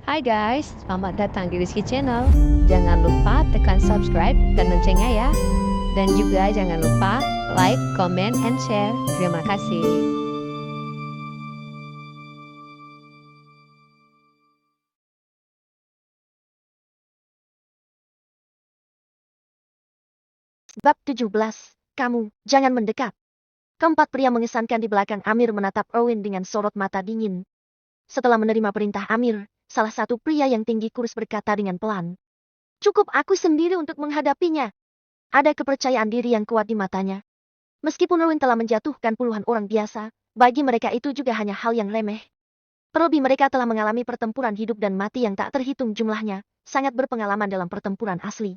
Hai guys, selamat datang di Rizky Channel. Jangan lupa tekan subscribe dan loncengnya ya. Dan juga jangan lupa like, comment, and share. Terima kasih. Bab 17. Kamu, jangan mendekat. Keempat pria mengesankan di belakang Amir menatap Owen dengan sorot mata dingin. Setelah menerima perintah Amir, salah satu pria yang tinggi kurus berkata dengan pelan. Cukup aku sendiri untuk menghadapinya. Ada kepercayaan diri yang kuat di matanya. Meskipun Owen telah menjatuhkan puluhan orang biasa, bagi mereka itu juga hanya hal yang remeh. Terlebih mereka telah mengalami pertempuran hidup dan mati yang tak terhitung jumlahnya, sangat berpengalaman dalam pertempuran asli.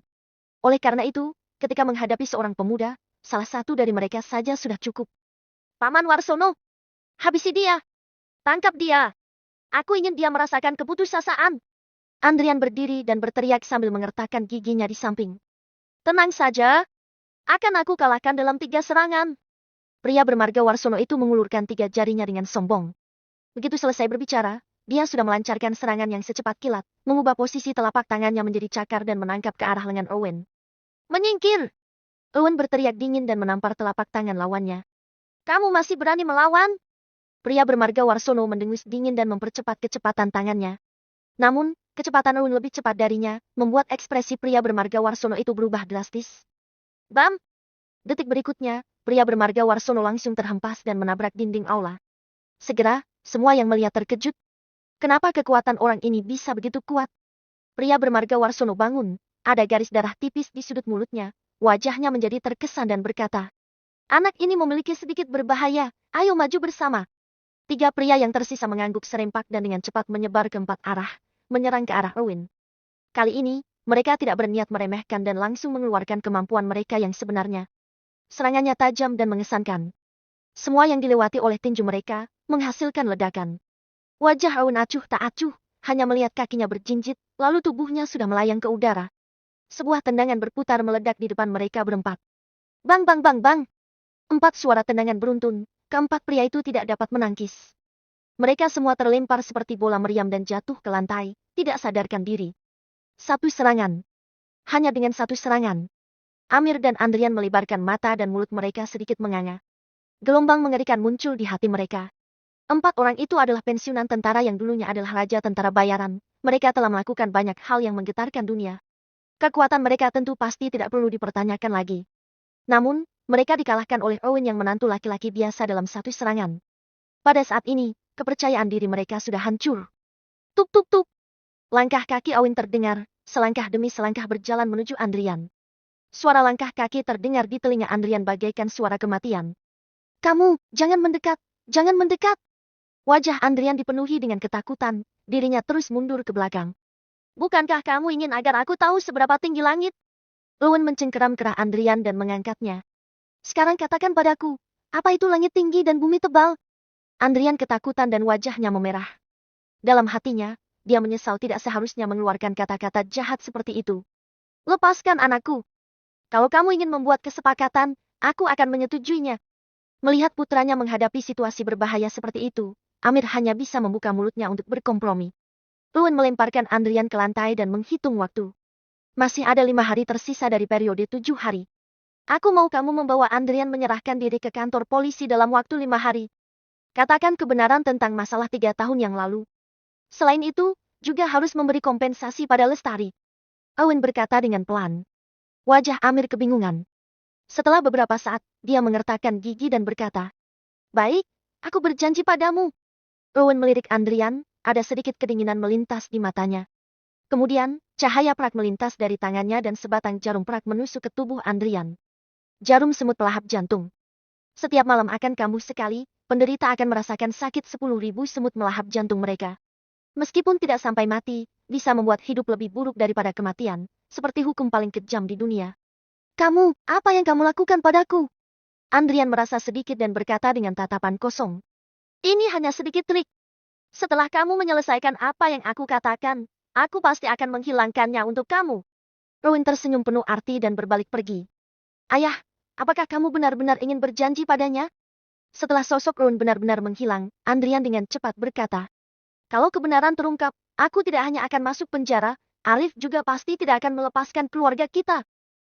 Oleh karena itu, ketika menghadapi seorang pemuda, salah satu dari mereka saja sudah cukup. Paman Warsono, habisi dia. Tangkap dia. Aku ingin dia merasakan keputusasaan. Andrian berdiri dan berteriak sambil mengertakkan giginya di samping. Tenang saja. Akan aku kalahkan dalam 3 serangan. Pria bermarga Warsono itu mengulurkan 3 jarinya dengan sombong. Begitu selesai berbicara, dia sudah melancarkan serangan yang secepat kilat, mengubah posisi telapak tangannya menjadi cakar dan menangkap ke arah lengan Owen. Menyingkir! Owen berteriak dingin dan menampar telapak tangan lawannya. Kamu masih berani melawan? Pria bermarga Warsono mendengus dingin dan mempercepat kecepatan tangannya. Namun, kecepatan Owen lebih cepat darinya, membuat ekspresi pria bermarga Warsono itu berubah drastis. Bam! Detik berikutnya, pria bermarga Warsono langsung terhempas dan menabrak dinding aula. Segera, semua yang melihat terkejut. Kenapa kekuatan orang ini bisa begitu kuat? Pria bermarga Warsono bangun, ada garis darah tipis di sudut mulutnya, wajahnya menjadi terkesan dan berkata, anak ini memiliki sedikit berbahaya, ayo maju bersama. 3 pria yang tersisa mengangguk serempak dan dengan cepat menyebar ke 4 arah, menyerang ke arah Owen. Kali ini, mereka tidak berniat meremehkan dan langsung mengeluarkan kemampuan mereka yang sebenarnya. Serangannya tajam dan mengesankan. Semua yang dilewati oleh tinju mereka, menghasilkan ledakan. Wajah Owen acuh tak acuh, hanya melihat kakinya berjinjit, lalu tubuhnya sudah melayang ke udara. Sebuah tendangan berputar meledak di depan mereka berempat. Bang bang bang bang. 4 suara tendangan beruntun, keempat pria itu tidak dapat menangkis. Mereka semua terlempar seperti bola meriam dan jatuh ke lantai, tidak sadarkan diri. 1 serangan. Hanya dengan 1 serangan. Amir dan Andrian melebarkan mata dan mulut mereka sedikit menganga. Gelombang mengerikan muncul di hati mereka. 4 orang itu adalah pensiunan tentara yang dulunya adalah raja tentara bayaran. Mereka telah melakukan banyak hal yang menggetarkan dunia. Kekuatan mereka tentu pasti tidak perlu dipertanyakan lagi. Namun, mereka dikalahkan oleh Owen yang menantu laki-laki biasa dalam 1 serangan. Pada saat ini, kepercayaan diri mereka sudah hancur. Tuk tuk tuk. Langkah kaki Owen terdengar, selangkah demi selangkah berjalan menuju Andrian. Suara langkah kaki terdengar di telinga Andrian bagaikan suara kematian. Kamu, jangan mendekat, jangan mendekat. Wajah Andrian dipenuhi dengan ketakutan, dirinya terus mundur ke belakang. Bukankah kamu ingin agar aku tahu seberapa tinggi langit? Owen mencengkeram kerah Andrian dan mengangkatnya. Sekarang katakan padaku, apa itu langit tinggi dan bumi tebal? Andrian ketakutan dan wajahnya memerah. Dalam hatinya, dia menyesal tidak seharusnya mengeluarkan kata-kata jahat seperti itu. Lepaskan anakku. Kalau kamu ingin membuat kesepakatan, aku akan menyetujuinya. Melihat putranya menghadapi situasi berbahaya seperti itu, Amir hanya bisa membuka mulutnya untuk berkompromi. Owen melemparkan Andrian ke lantai dan menghitung waktu. Masih ada 5 hari tersisa dari periode 7 hari. Aku mau kamu membawa Andrian menyerahkan diri ke kantor polisi dalam waktu 5 hari. Katakan kebenaran tentang masalah 3 tahun yang lalu. Selain itu, juga harus memberi kompensasi pada Lestari. Owen berkata dengan pelan. Wajah Amir kebingungan. Setelah beberapa saat, dia mengertakkan gigi dan berkata, baik, aku berjanji padamu. Owen melirik Andrian, ada sedikit kedinginan melintas di matanya. Kemudian, cahaya perak melintas dari tangannya dan sebatang jarum perak menusuk ke tubuh Andrian. Jarum semut pelahap jantung. Setiap malam akan kambuh sekali, penderita akan merasakan sakit 10.000 semut melahap jantung mereka. Meskipun tidak sampai mati, bisa membuat hidup lebih buruk daripada kematian, seperti hukum paling kejam di dunia. Kamu, apa yang kamu lakukan padaku? Andrian merasa sedikit dan berkata dengan tatapan kosong. Ini hanya sedikit trik. Setelah kamu menyelesaikan apa yang aku katakan, aku pasti akan menghilangkannya untuk kamu. Rowan tersenyum penuh arti dan berbalik pergi. Ayah, apakah kamu benar-benar ingin berjanji padanya? Setelah sosok Rowan benar-benar menghilang, Andrian dengan cepat berkata. Kalau kebenaran terungkap, Aku tidak hanya akan masuk penjara, Arif juga pasti tidak akan melepaskan keluarga kita.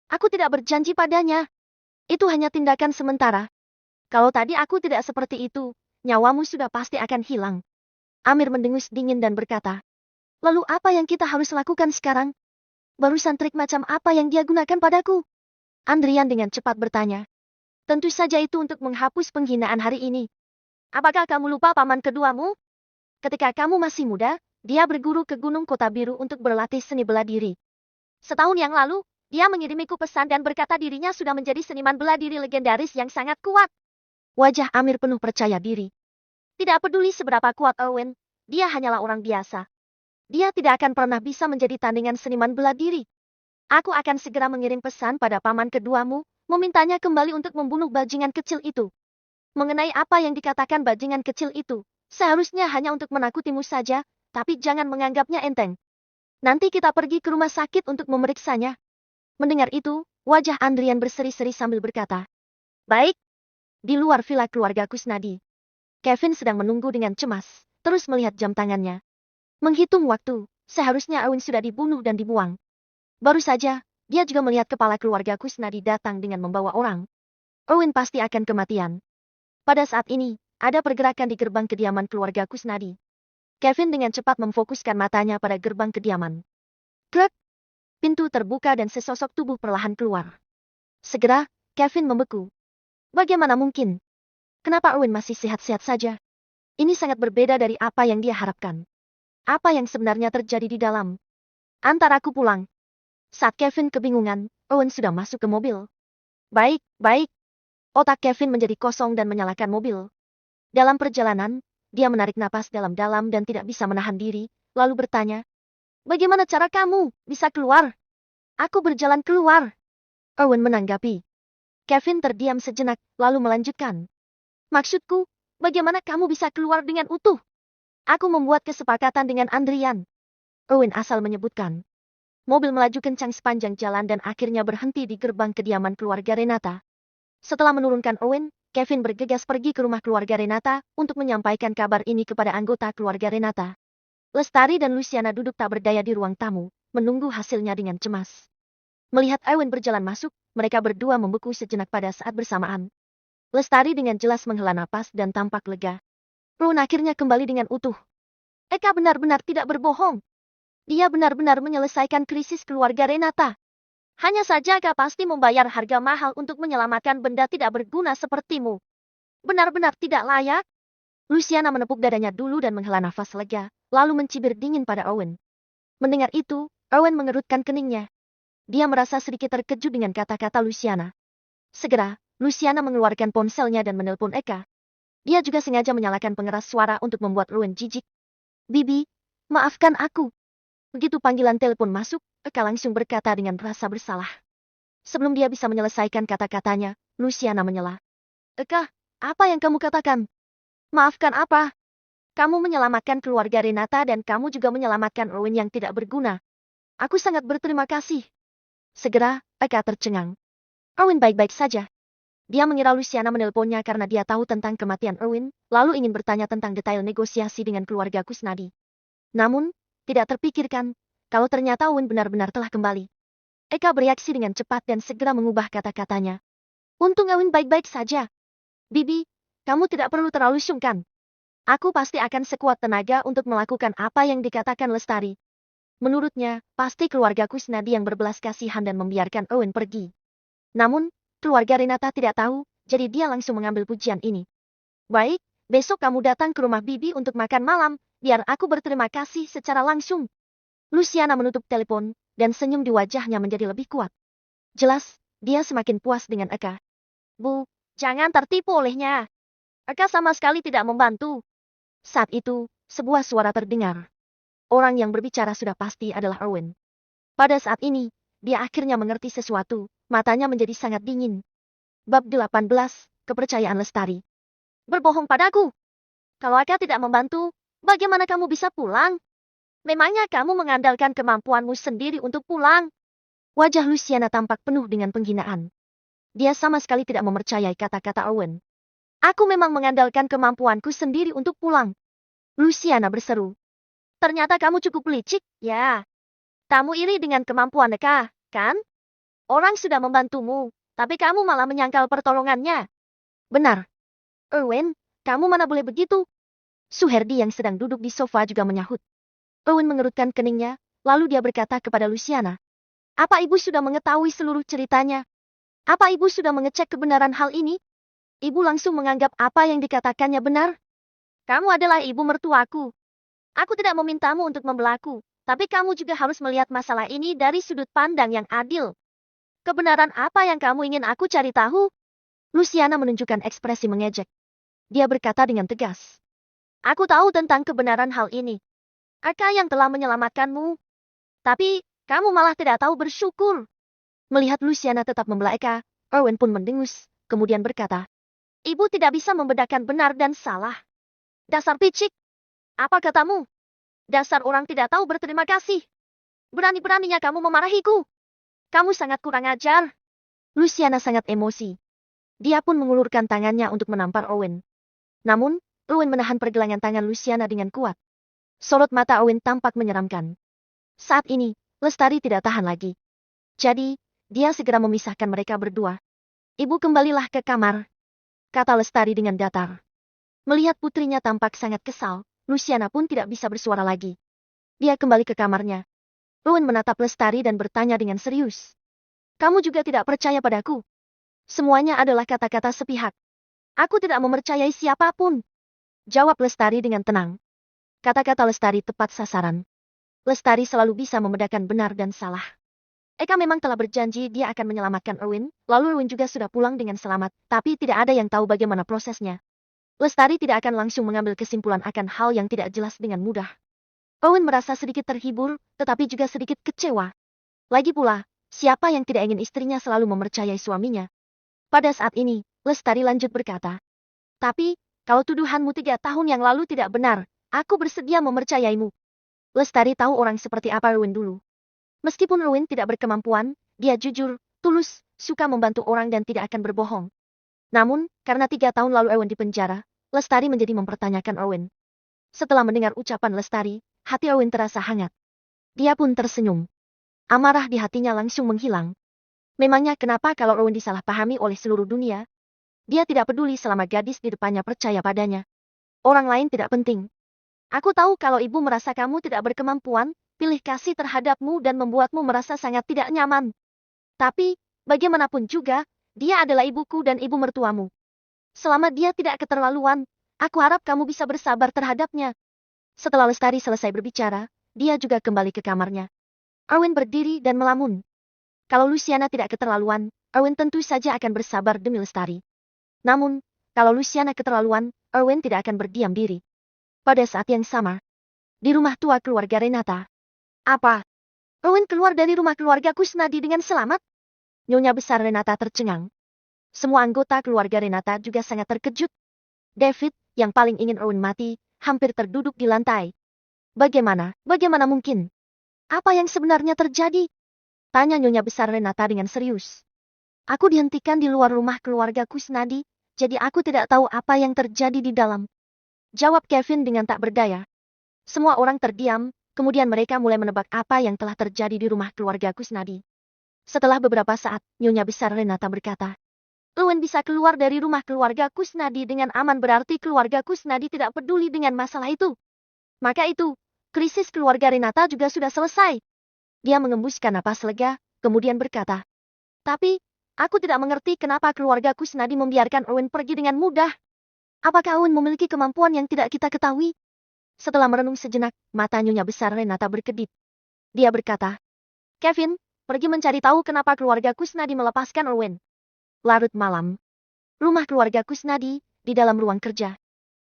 Aku tidak berjanji padanya. Itu hanya tindakan sementara. Kalau tadi aku tidak seperti itu, nyawamu sudah pasti akan hilang. Amir mendengus dingin dan berkata, lalu apa yang kita harus lakukan sekarang? Barusan trik macam apa yang dia gunakan padaku? Andrian dengan cepat bertanya. Tentu saja itu untuk menghapus penghinaan hari ini. Apakah kamu lupa paman keduamu? Ketika kamu masih muda, dia berguru ke Gunung Kota Biru untuk berlatih seni bela diri. Setahun yang lalu, dia mengirimiku pesan dan berkata dirinya sudah menjadi seniman bela diri legendaris yang sangat kuat. Wajah Amir penuh percaya diri. Tidak peduli seberapa kuat Owen, dia hanyalah orang biasa. Dia tidak akan pernah bisa menjadi tandingan seniman bela diri. Aku akan segera mengirim pesan pada paman keduamu, memintanya kembali untuk membunuh bajingan kecil itu. Mengenai apa yang dikatakan bajingan kecil itu, seharusnya hanya untuk menakutimu saja, tapi jangan menganggapnya enteng. Nanti kita pergi ke rumah sakit untuk memeriksanya. Mendengar itu, wajah Andrian berseri-seri sambil berkata, baik. Di luar villa keluarga Kusnadi, Kevin sedang menunggu dengan cemas, terus melihat jam tangannya. Menghitung waktu, seharusnya Owen sudah dibunuh dan dibuang. Baru saja, dia juga melihat kepala keluarga Kusnadi datang dengan membawa orang. Owen pasti akan kematian. Pada saat ini, ada pergerakan di gerbang kediaman keluarga Kusnadi. Kevin dengan cepat memfokuskan matanya pada gerbang kediaman. Krek! Pintu terbuka dan sesosok tubuh perlahan keluar. Segera, Kevin membeku. Bagaimana mungkin? Kenapa Owen masih sehat-sehat saja? Ini sangat berbeda dari apa yang dia harapkan. Apa yang sebenarnya terjadi di dalam? Antar aku pulang. Saat Kevin kebingungan, Owen sudah masuk ke mobil. Baik, baik. Otak Kevin menjadi kosong dan menyalakan mobil. Dalam perjalanan, dia menarik napas dalam-dalam dan tidak bisa menahan diri, lalu bertanya, bagaimana cara kamu bisa keluar? Aku berjalan keluar. Owen menanggapi. Kevin terdiam sejenak, lalu melanjutkan. Maksudku, bagaimana kamu bisa keluar dengan utuh? Aku membuat kesepakatan dengan Andrian. Owen asal menyebutkan. Mobil melaju kencang sepanjang jalan dan akhirnya berhenti di gerbang kediaman keluarga Renata. Setelah menurunkan Owen, Kevin bergegas pergi ke rumah keluarga Renata untuk menyampaikan kabar ini kepada anggota keluarga Renata. Lestari dan Luciana duduk tak berdaya di ruang tamu, menunggu hasilnya dengan cemas. Melihat Owen berjalan masuk, mereka berdua membeku sejenak pada saat bersamaan. Lestari dengan jelas menghela napas dan tampak lega. Ron akhirnya kembali dengan utuh. Eka benar-benar tidak berbohong. Dia benar-benar menyelesaikan krisis keluarga Renata. Hanya saja Eka pasti membayar harga mahal untuk menyelamatkan benda tidak berguna sepertimu. Benar-benar tidak layak. Luciana menepuk dadanya dulu dan menghela nafas lega, lalu mencibir dingin pada Owen. Mendengar itu, Owen mengerutkan keningnya. Dia merasa sedikit terkejut dengan kata-kata Luciana. Segera, Luciana mengeluarkan ponselnya dan menelpon Eka. Dia juga sengaja menyalakan pengeras suara untuk membuat Owen jijik. Bibi, maafkan aku. Begitu panggilan telepon masuk, Eka langsung berkata dengan rasa bersalah. Sebelum dia bisa menyelesaikan kata-katanya, Luciana menyela. Eka, apa yang kamu katakan? Maafkan apa? Kamu menyelamatkan keluarga Renata dan kamu juga menyelamatkan Owen yang tidak berguna. Aku sangat berterima kasih. Segera, Eka tercengang. Owen baik-baik saja. Dia mengira Luciana menelponnya karena dia tahu tentang kematian Owen, lalu ingin bertanya tentang detail negosiasi dengan keluarga Kusnadi. Namun, tidak terpikirkan, kalau ternyata Owen benar-benar telah kembali. Eka bereaksi dengan cepat dan segera mengubah kata-katanya. Untung Owen baik-baik saja. Bibi, kamu tidak perlu terlalu sungkan. Aku pasti akan sekuat tenaga untuk melakukan apa yang dikatakan Lestari. Menurutnya, pasti keluarga Kusnadi yang berbelas kasihan dan membiarkan Owen pergi. Namun, keluarga Renata tidak tahu, jadi dia langsung mengambil pujian ini. Baik, besok kamu datang ke rumah Bibi untuk makan malam, biar aku berterima kasih secara langsung. Luciana menutup telepon, dan senyum di wajahnya menjadi lebih kuat. Jelas, dia semakin puas dengan Eka. Bu, jangan tertipu olehnya. Eka sama sekali tidak membantu. Saat itu, sebuah suara terdengar. Orang yang berbicara sudah pasti adalah Owen. Pada saat ini, dia akhirnya mengerti sesuatu, matanya menjadi sangat dingin. Bab 18, Kepercayaan Lestari. Berbohong padaku. Kalau Eka tidak membantu, bagaimana kamu bisa pulang? Memangnya kamu mengandalkan kemampuanmu sendiri untuk pulang? Wajah Luciana tampak penuh dengan penghinaan. Dia sama sekali tidak mempercayai kata-kata Owen. Aku memang mengandalkan kemampuanku sendiri untuk pulang. Luciana berseru. Ternyata kamu cukup licik, ya. Kamu iri dengan kemampuan Eka, kan? Orang sudah membantumu, tapi kamu malah menyangkal pertolongannya. Benar. Erwin, kamu mana boleh begitu? Suherdi yang sedang duduk di sofa juga menyahut. Erwin mengerutkan keningnya, lalu dia berkata kepada Luciana. Apa ibu sudah mengetahui seluruh ceritanya? Apa ibu sudah mengecek kebenaran hal ini? Ibu langsung menganggap apa yang dikatakannya benar? Kamu adalah ibu mertuaku. Aku tidak memintamu untuk membelaku, tapi kamu juga harus melihat masalah ini dari sudut pandang yang adil. Kebenaran apa yang kamu ingin aku cari tahu? Luciana menunjukkan ekspresi mengejek. Dia berkata dengan tegas. Aku tahu tentang kebenaran hal ini. Aka yang telah menyelamatkanmu. Tapi, kamu malah tidak tahu bersyukur. Melihat Luciana tetap membela Eka, Erwin pun mendengus, kemudian berkata. Ibu tidak bisa membedakan benar dan salah. Dasar picik. Apa katamu? Dasar orang tidak tahu berterima kasih. Berani-beraninya kamu memarahiku. Kamu sangat kurang ajar. Luciana sangat emosi. Dia pun mengulurkan tangannya untuk menampar Owen. Namun, Owen menahan pergelangan tangan Luciana dengan kuat. Sorot mata Owen tampak menyeramkan. Saat ini, Lestari tidak tahan lagi. Jadi, dia segera memisahkan mereka berdua. Ibu kembalilah ke kamar, kata Lestari dengan datar. Melihat putrinya tampak sangat kesal, Luciana pun tidak bisa bersuara lagi. Dia kembali ke kamarnya. Owen menatap Lestari dan bertanya dengan serius. Kamu juga tidak percaya padaku? Semuanya adalah kata-kata sepihak. Aku tidak mempercayai siapapun. Jawab Lestari dengan tenang. Kata-kata Lestari tepat sasaran. Lestari selalu bisa membedakan benar dan salah. Eka memang telah berjanji dia akan menyelamatkan Erwin, lalu Erwin juga sudah pulang dengan selamat, tapi tidak ada yang tahu bagaimana prosesnya. Lestari tidak akan langsung mengambil kesimpulan akan hal yang tidak jelas dengan mudah. Owen merasa sedikit terhibur, tetapi juga sedikit kecewa. Lagi pula, siapa yang tidak ingin istrinya selalu mempercayai suaminya? Pada saat ini, Lestari lanjut berkata. Tapi, kalau tuduhanmu 3 tahun yang lalu tidak benar, aku bersedia mempercayaimu. Lestari tahu orang seperti apa Erwin dulu. Meskipun Erwin tidak berkemampuan, dia jujur, tulus, suka membantu orang dan tidak akan berbohong. Namun, karena 3 tahun lalu Erwin dipenjara, Lestari menjadi mempertanyakan Erwin. Setelah mendengar ucapan Lestari, hati Erwin terasa hangat. Dia pun tersenyum. Amarah di hatinya langsung menghilang. Memangnya kenapa kalau Erwin disalahpahami oleh seluruh dunia? Dia tidak peduli selama gadis di depannya percaya padanya. Orang lain tidak penting. Aku tahu kalau ibu merasa kamu tidak berkemampuan, pilih kasih terhadapmu dan membuatmu merasa sangat tidak nyaman. Tapi, bagaimanapun juga, dia adalah ibuku dan ibu mertuamu. Selama dia tidak keterlaluan, aku harap kamu bisa bersabar terhadapnya. Setelah Lestari selesai berbicara, dia juga kembali ke kamarnya. Erwin berdiri dan melamun. Kalau Luciana tidak keterlaluan, Erwin tentu saja akan bersabar demi Lestari. Namun, kalau Luciana keterlaluan, Erwin tidak akan berdiam diri. Pada saat yang sama, di rumah tua keluarga Renata. Apa? Erwin keluar dari rumah keluarga Kusnadi dengan selamat? Nyonya besar Renata tercengang. Semua anggota keluarga Renata juga sangat terkejut. David, yang paling ingin Erwin mati, hampir terduduk di lantai. Bagaimana mungkin? Apa yang sebenarnya terjadi? Tanya Nyonya besar Renata dengan serius. Aku dihentikan di luar rumah keluarga Kusnadi, jadi aku tidak tahu apa yang terjadi di dalam. Jawab Kevin dengan tak berdaya. Semua orang terdiam, kemudian mereka mulai menebak apa yang telah terjadi di rumah keluarga Kusnadi. Setelah beberapa saat, Nyonya besar Renata berkata, Erwin bisa keluar dari rumah keluarga Kusnadi dengan aman berarti keluarga Kusnadi tidak peduli dengan masalah itu. Maka itu, krisis keluarga Renata juga sudah selesai. Dia mengembuskan napas lega, kemudian berkata, tapi, aku tidak mengerti kenapa keluarga Kusnadi membiarkan Erwin pergi dengan mudah. Apakah Erwin memiliki kemampuan yang tidak kita ketahui? Setelah merenung sejenak, mata Nyonya besar Renata berkedip. Dia berkata, Kevin, pergi mencari tahu kenapa keluarga Kusnadi melepaskan Erwin. Larut malam. Rumah keluarga Kusnadi, di dalam ruang kerja.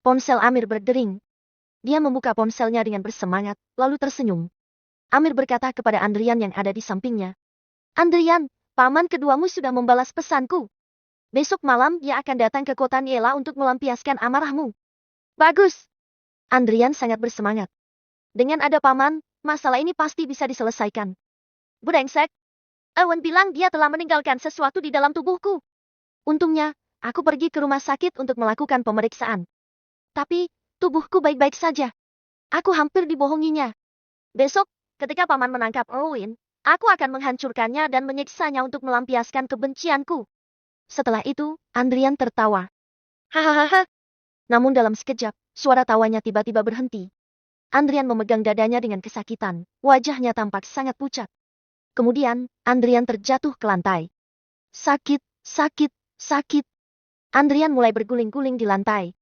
Ponsel Amir berdering. Dia membuka ponselnya dengan bersemangat, lalu tersenyum. Amir berkata kepada Andrian yang ada di sampingnya. Andrian, paman keduamu sudah membalas pesanku. Besok malam dia akan datang ke kota Niela untuk melampiaskan amarahmu. Bagus. Andrian sangat bersemangat. Dengan ada paman, masalah ini pasti bisa diselesaikan. Brengsek. Erwin bilang dia telah meninggalkan sesuatu di dalam tubuhku. Untungnya, aku pergi ke rumah sakit untuk melakukan pemeriksaan. Tapi, tubuhku baik-baik saja. Aku hampir dibohonginya. Besok, ketika paman menangkap Owen, aku akan menghancurkannya dan menyiksanya untuk melampiaskan kebencianku. Setelah itu, Andrian tertawa. Hahaha. Namun dalam sekejap, suara tawanya tiba-tiba berhenti. Andrian memegang dadanya dengan kesakitan. Wajahnya tampak sangat pucat. Kemudian, Andrian terjatuh ke lantai. Sakit, sakit, sakit. Andrian mulai berguling-guling di lantai.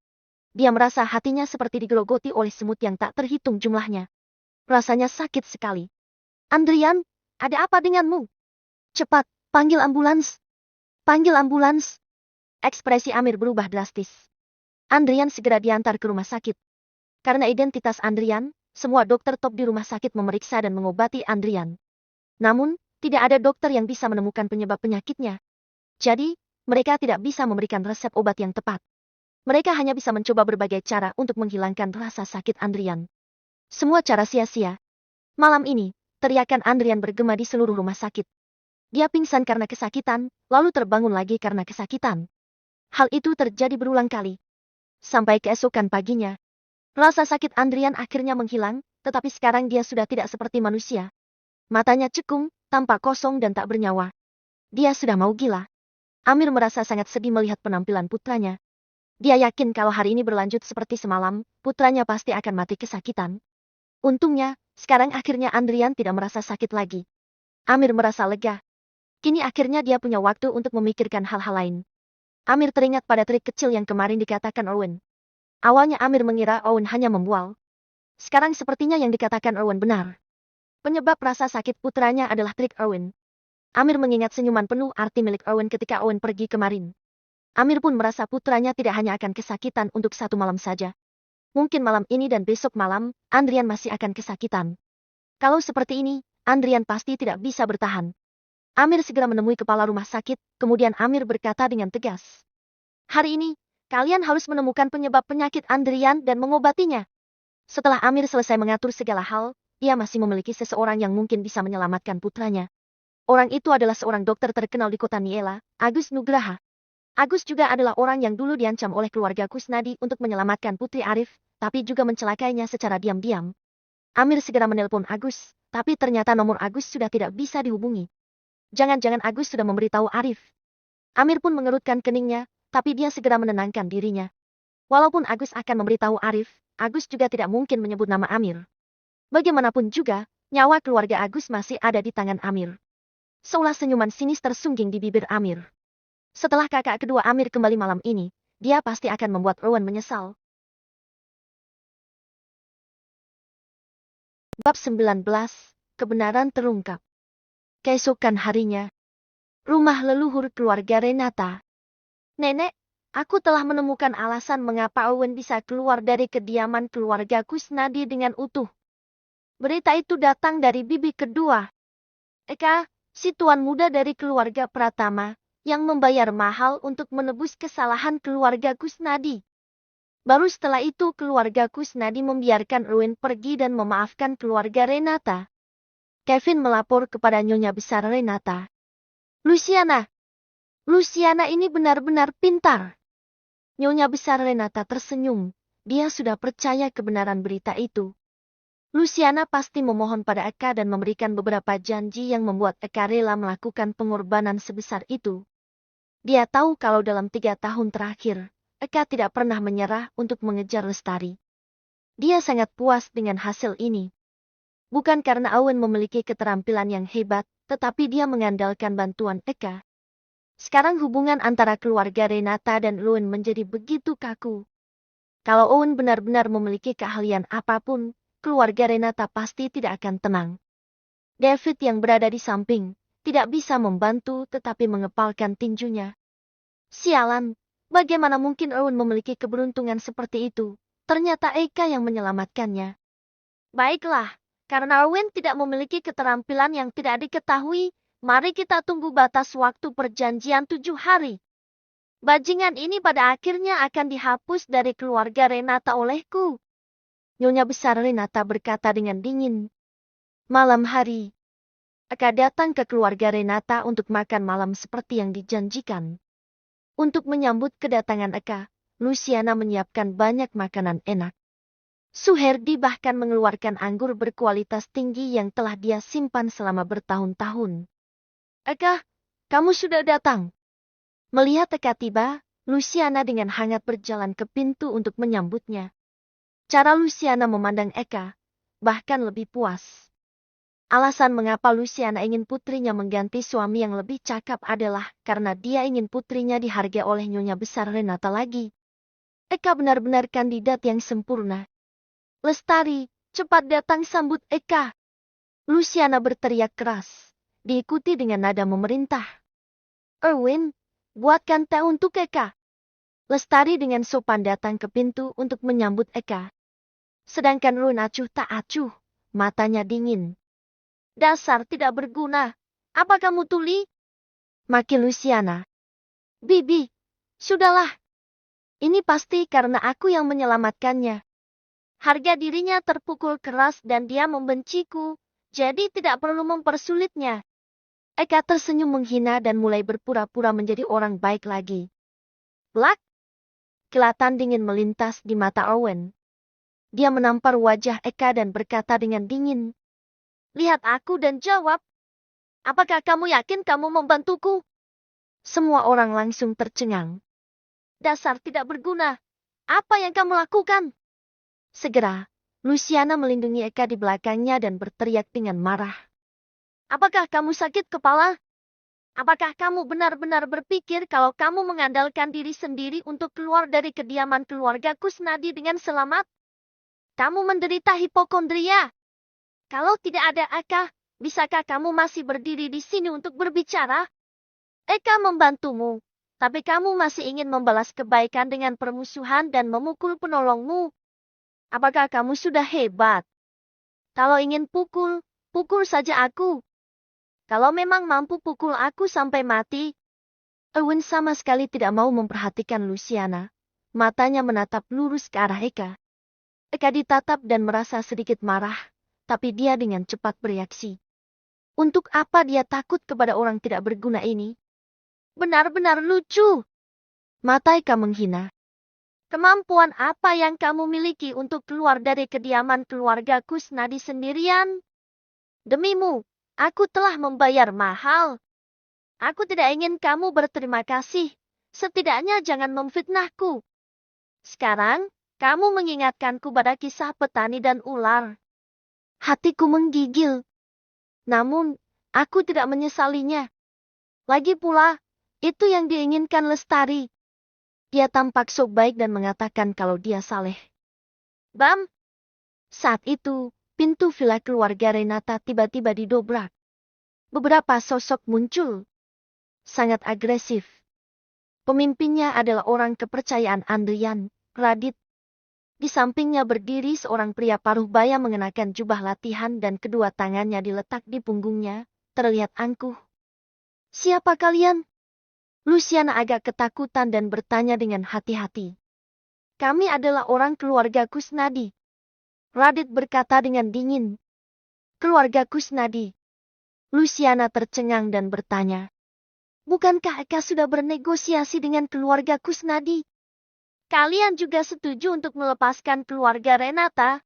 Dia merasa hatinya seperti digerogoti oleh semut yang tak terhitung jumlahnya. Rasanya sakit sekali. Andrian, ada apa denganmu? Cepat, panggil ambulans. Panggil ambulans. Ekspresi Amir berubah drastis. Andrian segera diantar ke rumah sakit. Karena identitas Andrian, semua dokter top di rumah sakit memeriksa dan mengobati Andrian. Namun, tidak ada dokter yang bisa menemukan penyebab penyakitnya. Jadi, mereka tidak bisa memberikan resep obat yang tepat. Mereka hanya bisa mencoba berbagai cara untuk menghilangkan rasa sakit Andrian. Semua cara sia-sia. Malam ini, teriakan Andrian bergema di seluruh rumah sakit. Dia pingsan karena kesakitan, lalu terbangun lagi karena kesakitan. Hal itu terjadi berulang kali. Sampai keesokan paginya, rasa sakit Andrian akhirnya menghilang, tetapi sekarang dia sudah tidak seperti manusia. Matanya cekung, tampak kosong dan tak bernyawa. Dia sudah mau gila. Amir merasa sangat sedih melihat penampilan putranya. Dia yakin kalau hari ini berlanjut seperti semalam, putranya pasti akan mati kesakitan. Untungnya, sekarang akhirnya Andrian tidak merasa sakit lagi. Amir merasa lega. Kini akhirnya dia punya waktu untuk memikirkan hal-hal lain. Amir teringat pada trik kecil yang kemarin dikatakan Owen. Awalnya Amir mengira Owen hanya membual. Sekarang sepertinya yang dikatakan Owen benar. Penyebab rasa sakit putranya adalah trik Owen. Amir mengingat senyuman penuh arti milik Owen ketika Owen pergi kemarin. Amir pun merasa putranya tidak hanya akan kesakitan untuk satu malam saja. Mungkin malam ini dan besok malam, Andrian masih akan kesakitan. Kalau seperti ini, Andrian pasti tidak bisa bertahan. Amir segera menemui kepala rumah sakit, kemudian Amir berkata dengan tegas. Hari ini, kalian harus menemukan penyebab penyakit Andrian dan mengobatinya. Setelah Amir selesai mengatur segala hal, ia masih memiliki seseorang yang mungkin bisa menyelamatkan putranya. Orang itu adalah seorang dokter terkenal di kota Niela, Agus Nugraha. Agus juga adalah orang yang dulu diancam oleh keluarga Kusnadi untuk menyelamatkan Putri Arif, tapi juga mencelakainya secara diam-diam. Amir segera menelpon Agus, tapi ternyata nomor Agus sudah tidak bisa dihubungi. Jangan-jangan Agus sudah memberitahu Arif. Amir pun mengerutkan keningnya, tapi dia segera menenangkan dirinya. Walaupun Agus akan memberitahu Arif, Agus juga tidak mungkin menyebut nama Amir. Bagaimanapun juga, nyawa keluarga Agus masih ada di tangan Amir. Seolah senyuman sinis tersungging di bibir Amir. Setelah kakak kedua Amir kembali malam ini, dia pasti akan membuat Rowan menyesal. Bab 19, Kebenaran terungkap. Keesokan harinya, rumah leluhur keluarga Renata. Nenek, aku telah menemukan alasan mengapa Owen bisa keluar dari kediaman keluarga Kusnadi dengan utuh. Berita itu datang dari bibi kedua. Eka, si tuan muda dari keluarga Pratama, yang membayar mahal untuk menebus kesalahan keluarga Kusnadi. Baru setelah itu keluarga Kusnadi membiarkan Owen pergi dan memaafkan keluarga Renata. Kevin melapor kepada nyonya besar Renata. Luciana ini benar-benar pintar. Nyonya besar Renata tersenyum. Dia sudah percaya kebenaran berita itu. Luciana pasti memohon pada Eka dan memberikan beberapa janji yang membuat Eka rela melakukan pengorbanan sebesar itu. Dia tahu kalau dalam 3 tahun terakhir, Eka tidak pernah menyerah untuk mengejar Lestari. Dia sangat puas dengan hasil ini. Bukan karena Owen memiliki keterampilan yang hebat, tetapi dia mengandalkan bantuan Eka. Sekarang hubungan antara keluarga Renata dan Owen menjadi begitu kaku. Kalau Owen benar-benar memiliki keahlian apapun, keluarga Renata pasti tidak akan tenang. David yang berada di samping, tidak bisa membantu tetapi mengepalkan tinjunya. Sialan, bagaimana mungkin Owen memiliki keberuntungan seperti itu? Ternyata Eka yang menyelamatkannya. Baiklah. Karena Owen tidak memiliki keterampilan yang tidak diketahui, mari kita tunggu batas waktu perjanjian 7 hari. Bajingan ini pada akhirnya akan dihapus dari keluarga Renata olehku. Nyonya besar Renata berkata dengan dingin. Malam hari, Eka datang ke keluarga Renata untuk makan malam seperti yang dijanjikan. Untuk menyambut kedatangan Eka, Luciana menyiapkan banyak makanan enak. Suherdi bahkan mengeluarkan anggur berkualitas tinggi yang telah dia simpan selama bertahun-tahun. Eka, kamu sudah datang. Melihat Eka tiba, Luciana dengan hangat berjalan ke pintu untuk menyambutnya. Cara Luciana memandang Eka, bahkan lebih puas. Alasan mengapa Luciana ingin putrinya mengganti suami yang lebih cakap adalah karena dia ingin putrinya dihargai oleh nyonya besar Renata lagi. Eka benar-benar kandidat yang sempurna. Lestari, cepat datang sambut Eka. Luciana berteriak keras, diikuti dengan nada memerintah. Erwin, buatkan teh untuk Eka. Lestari dengan sopan datang ke pintu untuk menyambut Eka. Sedangkan Run acuh tak acuh, matanya dingin. Dasar tidak berguna. Apa kamu tuli? Maki Luciana. Bibi, sudahlah. Ini pasti karena aku yang menyelamatkannya. Harga dirinya terpukul keras dan dia membenciku, jadi tidak perlu mempersulitnya. Eka tersenyum menghina dan mulai berpura-pura menjadi orang baik lagi. Blak! Kilatan dingin melintas di mata Owen. Dia menampar wajah Eka dan berkata dengan dingin. Lihat aku dan jawab. Apakah kamu yakin kamu membantuku? Semua orang langsung tercengang. Dasar tidak berguna. Apa yang kamu lakukan? Segera, Luciana melindungi Eka di belakangnya dan berteriak dengan marah. Apakah kamu sakit kepala? Apakah kamu benar-benar berpikir kalau kamu mengandalkan diri sendiri untuk keluar dari kediaman keluarga Kusnadi dengan selamat? Kamu menderita hipokondria. Kalau tidak ada Eka, bisakah kamu masih berdiri di sini untuk berbicara? Eka membantumu, tapi kamu masih ingin membalas kebaikan dengan permusuhan dan memukul penolongmu. Apakah kamu sudah hebat? Kalau ingin pukul, pukul saja aku. Kalau memang mampu pukul aku sampai mati. Erwin sama sekali tidak mau memperhatikan Luciana. Matanya menatap lurus ke arah Eka. Eka ditatap dan merasa sedikit marah, tapi dia dengan cepat bereaksi. Untuk apa dia takut kepada orang tidak berguna ini? Benar-benar lucu. Mata Eka menghina. Kemampuan apa yang kamu miliki untuk keluar dari kediaman keluarga Kusnadi sendirian? Demimu, aku telah membayar mahal. Aku tidak ingin kamu berterima kasih. Setidaknya jangan memfitnahku. Sekarang, kamu mengingatkanku pada kisah petani dan ular. Hatiku menggigil. Namun, aku tidak menyesalinya. Lagi pula, itu yang diinginkan Lestari. Dia tampak sok baik dan mengatakan kalau dia saleh. Bam! Saat itu, pintu villa keluarga Renata tiba-tiba didobrak. Beberapa sosok muncul. Sangat agresif. Pemimpinnya adalah orang kepercayaan Andrian, Radit. Di sampingnya berdiri seorang pria paruh baya mengenakan jubah latihan dan kedua tangannya diletak di punggungnya, terlihat angkuh. Siapa kalian? Luciana agak ketakutan dan bertanya dengan hati-hati. Kami adalah orang keluarga Kusnadi. Radit berkata dengan dingin. Keluarga Kusnadi. Luciana tercengang dan bertanya. Bukankah Eka sudah bernegosiasi dengan keluarga Kusnadi? Kalian juga setuju untuk melepaskan keluarga Renata?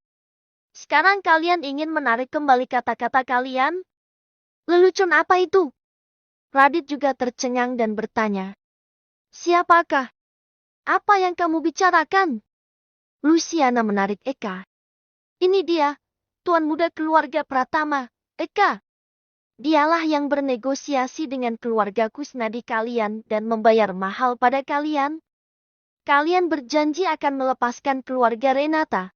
Sekarang kalian ingin menarik kembali kata-kata kalian? Lelucon apa itu? Radit juga tercengang dan bertanya. Siapakah? Apa yang kamu bicarakan? Luciana menarik Eka. Ini dia, tuan muda keluarga Pratama, Eka. Dialah yang bernegosiasi dengan keluarga Kusnadi kalian dan membayar mahal pada kalian. Kalian berjanji akan melepaskan keluarga Renata.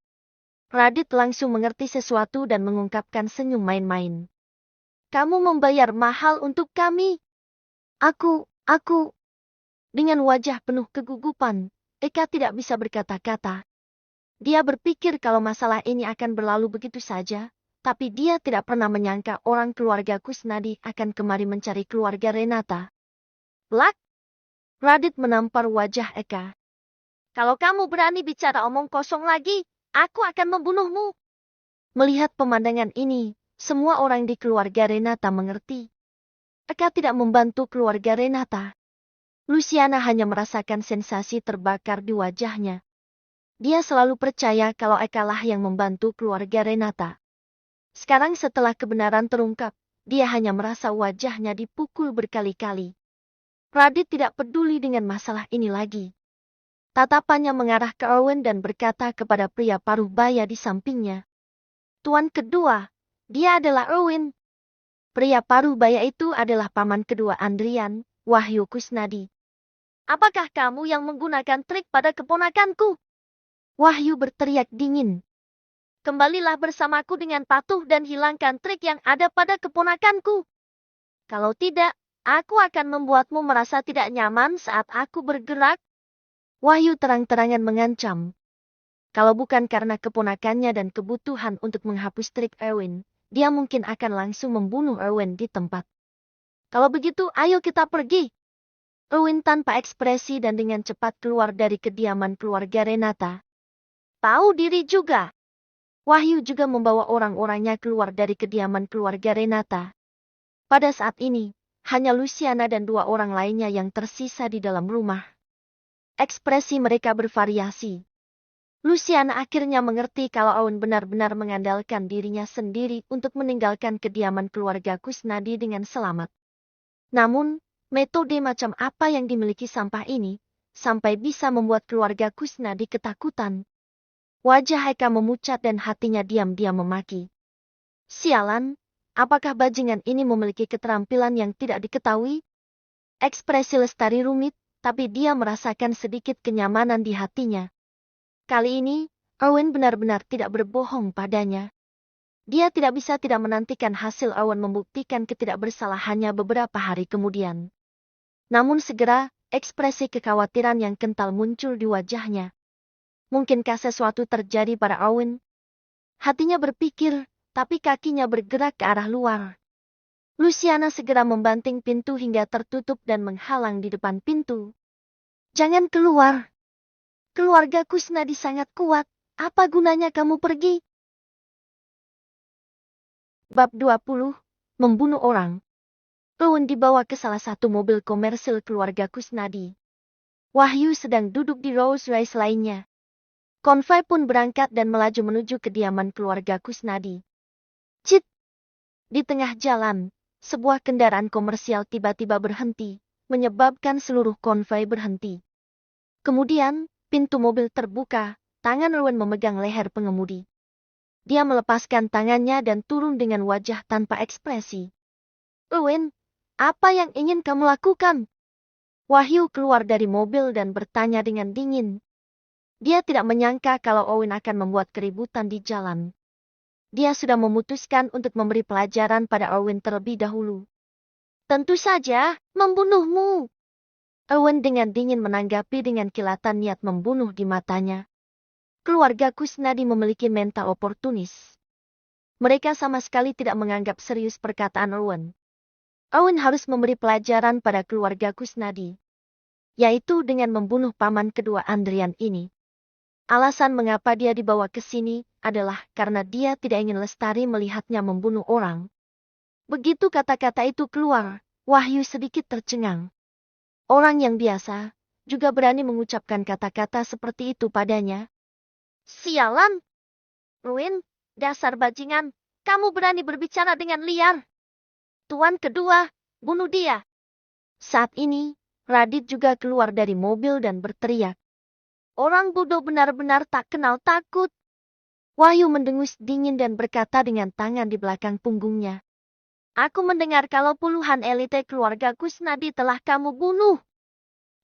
Radit langsung mengerti sesuatu dan mengungkapkan senyum main-main. Kamu membayar mahal untuk kami. Aku. Dengan wajah penuh kegugupan, Eka tidak bisa berkata-kata. Dia berpikir kalau masalah ini akan berlalu begitu saja, tapi dia tidak pernah menyangka orang keluarga Kusnadi akan kemari mencari keluarga Renata. Blak! Radit menampar wajah Eka. Kalau kamu berani bicara omong kosong lagi, aku akan membunuhmu. Melihat pemandangan ini, semua orang di keluarga Renata mengerti. Eka tidak membantu keluarga Renata. Luciana hanya merasakan sensasi terbakar di wajahnya. Dia selalu percaya kalau Eka lah yang membantu keluarga Renata. Sekarang setelah kebenaran terungkap, dia hanya merasa wajahnya dipukul berkali-kali. Radit tidak peduli dengan masalah ini lagi. Tatapannya mengarah ke Owen dan berkata kepada pria paruh baya di sampingnya. Tuan kedua, dia adalah Owen. Pria paruh baya itu adalah paman kedua Andrian, Wahyu Kusnadi. Apakah kamu yang menggunakan trik pada keponakanku? Wahyu berteriak dingin. Kembalilah bersamaku dengan patuh dan hilangkan trik yang ada pada keponakanku. Kalau tidak, aku akan membuatmu merasa tidak nyaman saat aku bergerak. Wahyu terang-terangan mengancam. Kalau bukan karena keponakannya dan kebutuhan untuk menghapus trik Erwin, dia mungkin akan langsung membunuh Erwin di tempat. Kalau begitu, ayo kita pergi. Erwin tanpa ekspresi dan dengan cepat keluar dari kediaman keluarga Renata. Tahu diri juga. Wahyu juga membawa orang-orangnya keluar dari kediaman keluarga Renata. Pada saat ini, hanya Luciana dan dua orang lainnya yang tersisa di dalam rumah. Ekspresi mereka bervariasi. Luciana akhirnya mengerti kalau Owen benar-benar mengandalkan dirinya sendiri untuk meninggalkan kediaman keluarga Kusnadi dengan selamat. Namun, metode macam apa yang dimiliki sampah ini, sampai bisa membuat keluarga Kusnadi ketakutan? Wajah Eka memucat dan hatinya diam-diam memaki. Sialan, apakah bajingan ini memiliki keterampilan yang tidak diketahui? Ekspresi Lestari rumit, tapi dia merasakan sedikit kenyamanan di hatinya. Kali ini, Owen benar-benar tidak berbohong padanya. Dia tidak bisa tidak menantikan hasil Owen membuktikan ketidakbersalahannya beberapa hari kemudian. Namun segera, ekspresi kekhawatiran yang kental muncul di wajahnya. Mungkinkah sesuatu terjadi pada Owen? Hatinya berpikir, tapi kakinya bergerak ke arah luar. Luciana segera membanting pintu hingga tertutup dan menghalang di depan pintu. Jangan keluar. Keluarga Kusnadi sangat kuat. Apa gunanya kamu pergi? Bab 20. Membunuh orang. Owen dibawa ke salah satu mobil komersil keluarga Kusnadi. Wahyu sedang duduk di Rolls Royce lainnya. Konvoi pun berangkat dan melaju menuju kediaman keluarga Kusnadi. Cit! Di tengah jalan, sebuah kendaraan komersial tiba-tiba berhenti, menyebabkan seluruh konvoi berhenti. Kemudian, pintu mobil terbuka, tangan Owen memegang leher pengemudi. Dia melepaskan tangannya dan turun dengan wajah tanpa ekspresi. Owen, apa yang ingin kamu lakukan? Wahyu keluar dari mobil dan bertanya dengan dingin. Dia tidak menyangka kalau Owen akan membuat keributan di jalan. Dia sudah memutuskan untuk memberi pelajaran pada Owen terlebih dahulu. Tentu saja, membunuhmu. Owen dengan dingin menanggapi dengan kilatan niat membunuh di matanya. Keluarga Kusnadi memiliki mental oportunis. Mereka sama sekali tidak menganggap serius perkataan Owen. Owen harus memberi pelajaran pada keluarga Kusnadi, yaitu dengan membunuh paman kedua Andrian ini. Alasan mengapa dia dibawa ke sini adalah karena dia tidak ingin Lestari melihatnya membunuh orang. Begitu kata-kata itu keluar, Wahyu sedikit tercengang. Orang yang biasa juga berani mengucapkan kata-kata seperti itu padanya. Sialan! Ruin, dasar bajingan, kamu berani berbicara dengan liar. Tuan kedua, bunuh dia. Saat ini, Radit juga keluar dari mobil dan berteriak. Orang bodoh benar-benar tak kenal takut. Wahyu mendengus dingin dan berkata dengan tangan di belakang punggungnya. Aku mendengar kalau puluhan elite keluarga Kusnadi telah kamu bunuh.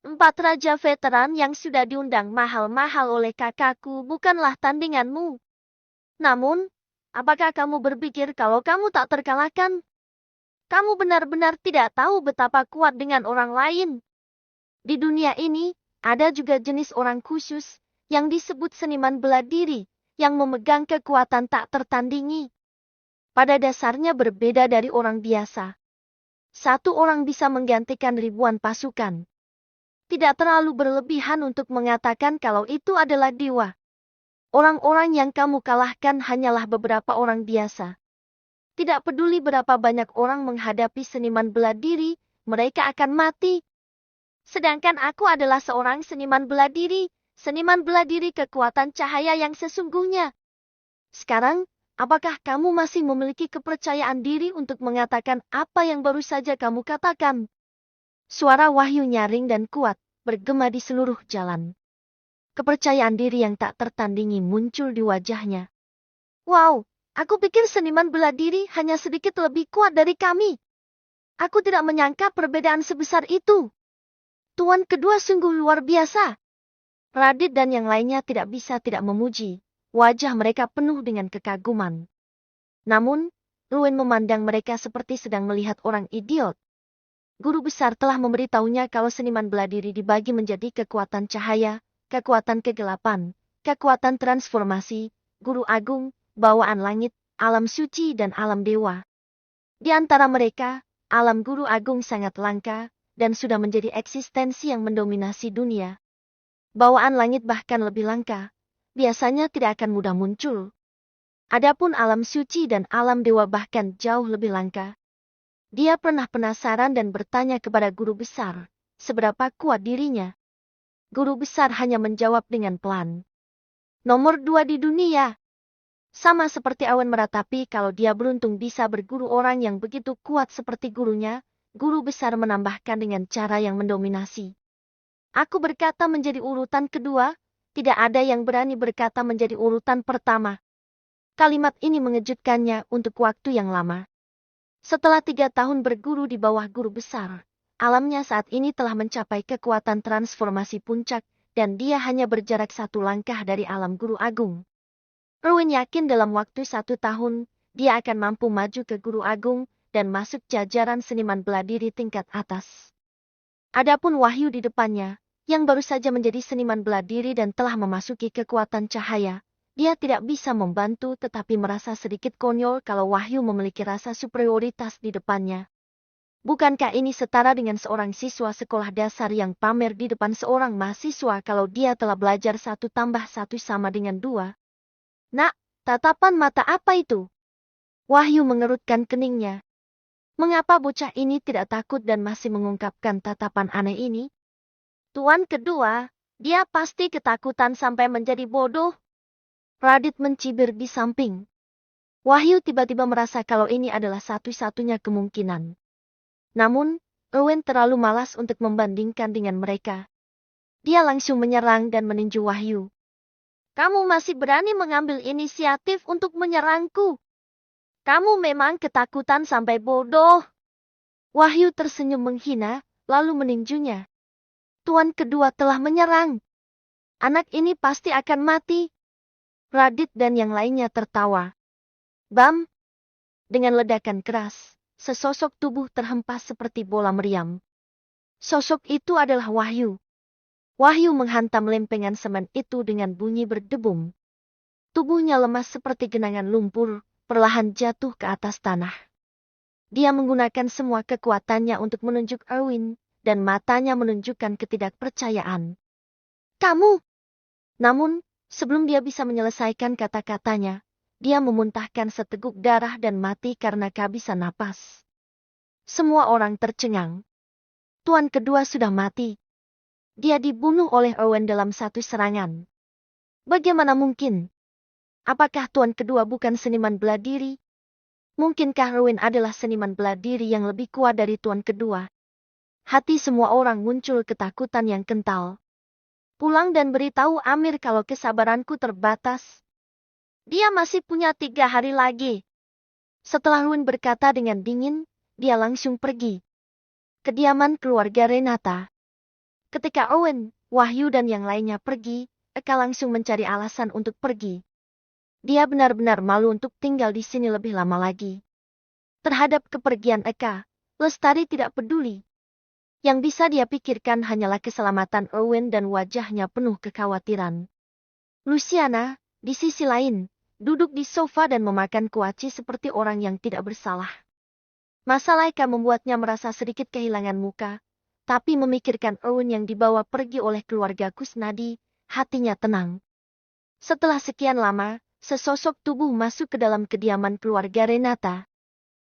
4 raja veteran yang sudah diundang mahal-mahal oleh kakakku bukanlah tandinganmu. Namun, apakah kamu berpikir kalau kamu tak terkalahkan? Kamu benar-benar tidak tahu betapa kuat dengan orang lain. Di dunia ini, ada juga jenis orang khusus, yang disebut seniman bela diri, yang memegang kekuatan tak tertandingi. Pada dasarnya berbeda dari orang biasa. Satu orang bisa menggantikan ribuan pasukan. Tidak terlalu berlebihan untuk mengatakan kalau itu adalah dewa. Orang-orang yang kamu kalahkan hanyalah beberapa orang biasa. Tidak peduli berapa banyak orang menghadapi seniman bela diri, mereka akan mati. Sedangkan aku adalah seorang seniman bela diri, seniman bela diri kekuatan cahaya yang sesungguhnya. Sekarang, apakah kamu masih memiliki kepercayaan diri untuk mengatakan apa yang baru saja kamu katakan? Suara Wahyu nyaring dan kuat, bergema di seluruh jalan. Kepercayaan diri yang tak tertandingi muncul di wajahnya. Wow, aku pikir seniman bela diri hanya sedikit lebih kuat dari kami. Aku tidak menyangka perbedaan sebesar itu. Tuan kedua sungguh luar biasa. Radit dan yang lainnya tidak bisa tidak memuji. Wajah mereka penuh dengan kekaguman. Namun, Rowan memandang mereka seperti sedang melihat orang idiot. Guru besar telah memberitahunya kalau seniman bela diri dibagi menjadi kekuatan cahaya, kekuatan kegelapan, kekuatan transformasi, guru agung, bawaan langit, alam suci dan alam dewa. Di antara mereka, alam guru agung sangat langka, dan sudah menjadi eksistensi yang mendominasi dunia. Bawaan langit bahkan lebih langka, biasanya tidak akan mudah muncul. Adapun alam suci dan alam dewa bahkan jauh lebih langka. Dia pernah penasaran dan bertanya kepada guru besar, seberapa kuat dirinya. Guru besar hanya menjawab dengan pelan. Nomor 2 di dunia. Sama seperti awan meratapi kalau dia beruntung bisa berguru orang yang begitu kuat seperti gurunya, guru besar menambahkan dengan cara yang mendominasi. Aku berkata menjadi urutan kedua, tidak ada yang berani berkata menjadi urutan pertama. Kalimat ini mengejutkannya untuk waktu yang lama. Setelah 3 tahun berguru di bawah guru besar, alamnya saat ini telah mencapai kekuatan transformasi puncak, dan dia hanya berjarak 1 langkah dari alam guru agung. Rowan yakin dalam waktu 1 tahun, dia akan mampu maju ke guru agung, dan masuk jajaran seniman bela diri tingkat atas. Adapun Wahyu di depannya, yang baru saja menjadi seniman bela diri dan telah memasuki kekuatan cahaya, dia tidak bisa membantu tetapi merasa sedikit konyol kalau Wahyu memiliki rasa superioritas di depannya. Bukankah ini setara dengan seorang siswa sekolah dasar yang pamer di depan seorang mahasiswa kalau dia telah belajar 1 tambah 1 sama dengan 2? Nak, tatapan mata apa itu? Wahyu mengerutkan keningnya. Mengapa bocah ini tidak takut dan masih mengungkapkan tatapan aneh ini? Tuan kedua, dia pasti ketakutan sampai menjadi bodoh. Radit mencibir di samping. Wahyu tiba-tiba merasa kalau ini adalah satu-satunya kemungkinan. Namun, Rowan terlalu malas untuk membandingkan dengan mereka. Dia langsung menyerang dan meninju Wahyu. Kamu masih berani mengambil inisiatif untuk menyerangku? Kamu memang ketakutan sampai bodoh. Wahyu tersenyum menghina, lalu meninjunya. Tuan kedua telah menyerang. Anak ini pasti akan mati. Radit dan yang lainnya tertawa. Bam! Dengan ledakan keras, sesosok tubuh terhempas seperti bola meriam. Sosok itu adalah Wahyu. Wahyu menghantam lempengan semen itu dengan bunyi berdebum. Tubuhnya lemas seperti genangan lumpur, perlahan jatuh ke atas tanah. Dia menggunakan semua kekuatannya untuk menunjuk Erwin, dan matanya menunjukkan ketidakpercayaan. Kamu! Namun, sebelum dia bisa menyelesaikan kata-katanya, dia memuntahkan seteguk darah dan mati karena kehabisan napas. Semua orang tercengang. Tuan kedua sudah mati. Dia dibunuh oleh Erwin dalam 1 serangan. Bagaimana mungkin? Apakah Tuan kedua bukan seniman bela diri? Mungkinkah Erwin adalah seniman bela diri yang lebih kuat dari Tuan kedua? Hati semua orang muncul ketakutan yang kental. Pulang dan beritahu Amir kalau kesabaranku terbatas. Dia masih punya 3 hari lagi. Setelah Rowan berkata dengan dingin, dia langsung pergi. Kediaman keluarga Renata. Ketika Owen, Wahyu dan yang lainnya pergi, Eka langsung mencari alasan untuk pergi. Dia benar-benar malu untuk tinggal di sini lebih lama lagi. Terhadap kepergian Eka, Lestari tidak peduli. Yang bisa dia pikirkan hanyalah keselamatan Owen dan wajahnya penuh kekhawatiran. Luciana, di sisi lain, duduk di sofa dan memakan kuaci seperti orang yang tidak bersalah. Masalah Eka membuatnya merasa sedikit kehilangan muka, tapi memikirkan Owen yang dibawa pergi oleh keluarga Kusnadi, hatinya tenang. Setelah sekian lama, sesosok tubuh masuk ke dalam kediaman keluarga Renata.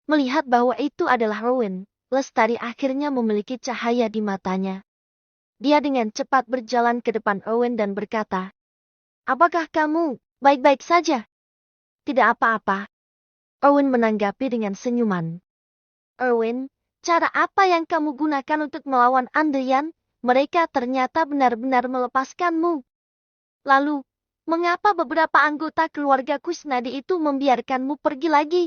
Melihat bahwa itu adalah Owen, Lestari akhirnya memiliki cahaya di matanya. Dia dengan cepat berjalan ke depan Owen dan berkata, "Apakah kamu baik-baik saja?" "Tidak apa-apa." Owen menanggapi dengan senyuman. "Owen, cara apa yang kamu gunakan untuk melawan Andrian? Mereka ternyata benar-benar melepaskanmu. Lalu, mengapa beberapa anggota keluarga Kusnadi itu membiarkanmu pergi lagi?"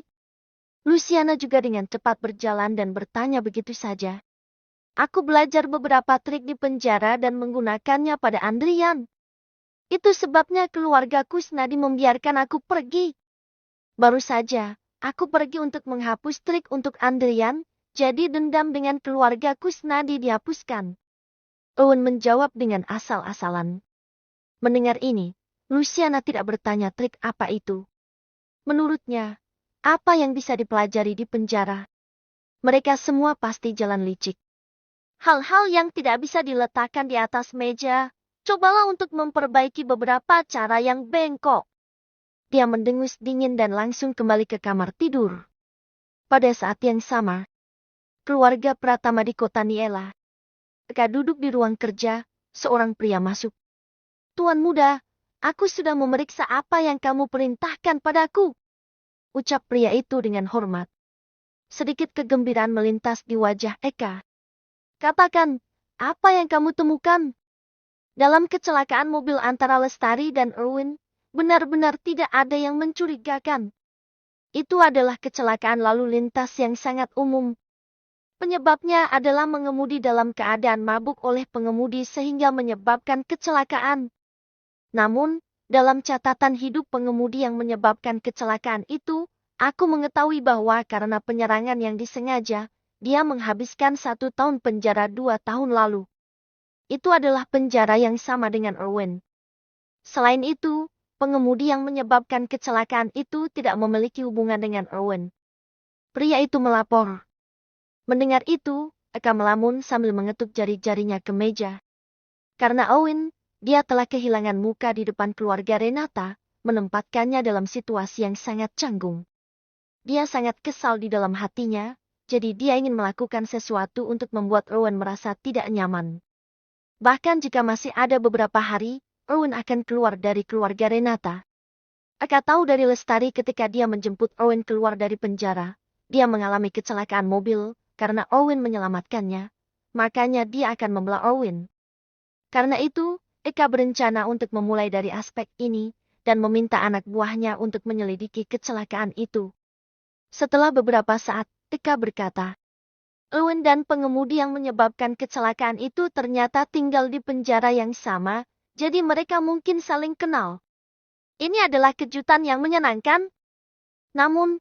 Luciana juga dengan cepat berjalan dan bertanya begitu saja. "Aku belajar beberapa trik di penjara dan menggunakannya pada Andrian. Itu sebabnya keluarga Kusnadi membiarkan aku pergi. Baru saja, aku pergi untuk menghapus trik untuk Andrian, jadi dendam dengan keluarga Kusnadi dihapuskan." Owen menjawab dengan asal-asalan. Mendengar ini, Luciana tidak bertanya trik apa itu. Menurutnya, apa yang bisa dipelajari di penjara? Mereka semua pasti jalan licik. Hal-hal yang tidak bisa diletakkan di atas meja, cobalah untuk memperbaiki beberapa cara yang bengkok. Dia mendengus dingin dan langsung kembali ke kamar tidur. Pada saat yang sama, keluarga Pratama di kota Niela. Ketika duduk di ruang kerja, seorang pria masuk. "Tuan muda, aku sudah memeriksa apa yang kamu perintahkan padaku," ucap pria itu dengan hormat. Sedikit kegembiraan melintas di wajah Eka. "Katakan, apa yang kamu temukan?" "Dalam kecelakaan mobil antara Lestari dan Erwin, benar-benar tidak ada yang mencurigakan. Itu adalah kecelakaan lalu lintas yang sangat umum. Penyebabnya adalah mengemudi dalam keadaan mabuk oleh pengemudi sehingga menyebabkan kecelakaan. Namun, dalam catatan hidup pengemudi yang menyebabkan kecelakaan itu, aku mengetahui bahwa karena penyerangan yang disengaja, dia menghabiskan 1 tahun penjara 2 tahun lalu. Itu adalah penjara yang sama dengan Erwin. Selain itu, pengemudi yang menyebabkan kecelakaan itu tidak memiliki hubungan dengan Erwin." Pria itu melapor. Mendengar itu, Eka melamun sambil mengetuk jari-jarinya ke meja. Karena Owen, dia telah kehilangan muka di depan keluarga Renata, menempatkannya dalam situasi yang sangat canggung. Dia sangat kesal di dalam hatinya, jadi dia ingin melakukan sesuatu untuk membuat Owen merasa tidak nyaman. Bahkan jika masih ada beberapa hari, Owen akan keluar dari keluarga Renata. Eka tahu dari Lestari ketika dia menjemput Owen keluar dari penjara, dia mengalami kecelakaan mobil. Karena Owen menyelamatkannya, makanya dia akan membelah Owen. Karena itu, Eka berencana untuk memulai dari aspek ini, dan meminta anak buahnya untuk menyelidiki kecelakaan itu. Setelah beberapa saat, Eka berkata, "Owen dan pengemudi yang menyebabkan kecelakaan itu ternyata tinggal di penjara yang sama, jadi mereka mungkin saling kenal. Ini adalah kejutan yang menyenangkan. Namun,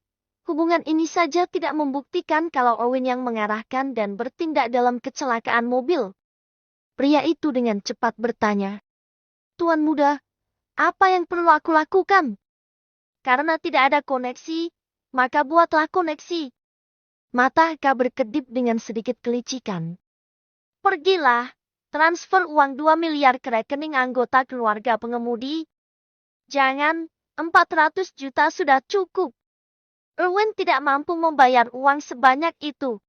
hubungan ini saja tidak membuktikan kalau Owen yang mengarahkan dan bertindak dalam kecelakaan mobil." Pria itu dengan cepat bertanya, "Tuan muda, apa yang perlu aku lakukan?" "Karena tidak ada koneksi, maka buatlah koneksi." Mata Eka berkedip dengan sedikit kelicikan. "Pergilah, transfer uang 2 miliar ke rekening anggota keluarga pengemudi. Jangan, 400 juta sudah cukup. Erwin tidak mampu membayar uang sebanyak itu."